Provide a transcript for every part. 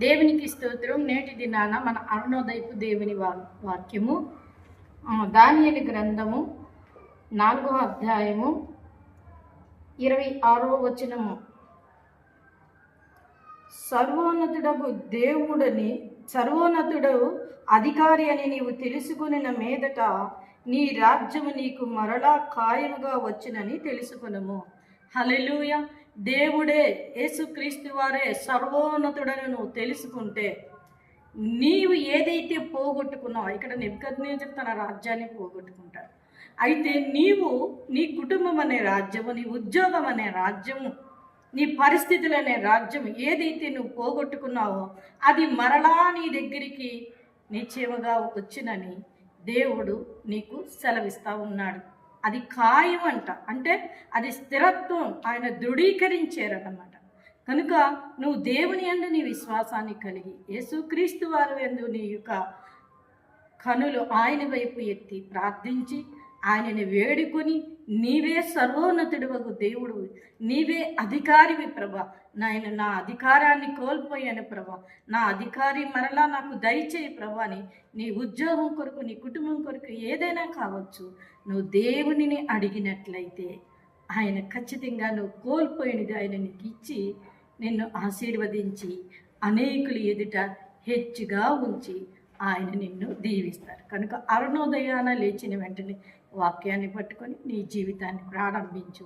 దేవునికి స్తోత్రం. నేటి దినాన మన అరుణోదయపు దేవుని వాక్యము దానియేలు గ్రంథము 4వ అధ్యాయము 26వ వచనము. సర్వోన్నతుడు అధికారి అని నీవు తెలుసుకున్న మీదట నీ రాజ్యము నీకు మరలా ఖాయముగా వచ్చునని తెలుసుకునము. హల్లెలూయా. దేవుడే, యేసుక్రీస్తు వారే సర్వోన్నతుడని నువ్వు తెలుసుకుంటే నీవు ఏదైతే పోగొట్టుకున్నావు, ఇక్కడ నెబుకద్నెజరు తన రాజ్యాన్ని పోగొట్టుకుంటాడు. అయితే నీవు నీ కుటుంబం అనే రాజ్యము, నీ ఉద్యోగం అనే రాజ్యము, నీ పరిస్థితులు అనే రాజ్యం ఏదైతే నువ్వు పోగొట్టుకున్నావో అది మరలా నీ దగ్గరికి నిశ్చయముగా వచ్చునని దేవుడు నీకు సెలవిస్తూ ఉన్నాడు. అది ఖాయం అంట, అంటే అది స్థిరత్వం ఆయన దృఢీకరించారన్నమాట. కనుక నువ్వు దేవుని యందు నీ విశ్వాసాన్ని కలిగి యేసుక్రీస్తు వారి యందు నీ యొక్క కనులు ఆయన వైపు ఎత్తి ప్రార్థించి ఆయనని వేడుకొని నీవే సర్వోన్నతుడివగు దేవుడు, నీవే అధికారివి ప్రభా. నా అధికారాన్ని కోల్పోయాను ప్రభా, నా అధికారి మరలా నాకు దయచేయి ప్రభా అని నీ ఉద్యోగం కొరకు, నీ కుటుంబం కొరకు ఏదైనా కావచ్చు, నువ్వు దేవునిని అడిగినట్లయితే ఆయన ఖచ్చితంగా నువ్వు కోల్పోయినది ఆయన నీకు ఇచ్చి నిన్ను ఆశీర్వదించి అనేకులు ఎదుట హెచ్చుగా ఉంచి ఆయన నిన్ను దీవిస్తారు. కనుక అరుణోదయాన లేచిన వెంటనే వాక్యాన్ని పట్టుకొని నీ జీవితాన్ని ప్రారంభించు.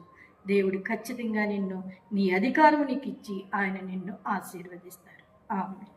దేవుడు ఖచ్చితంగా నిన్ను నీ అధికారం నీకు ఇచ్చి ఆయన నిన్ను ఆశీర్వదిస్తారు. ఆమేన్.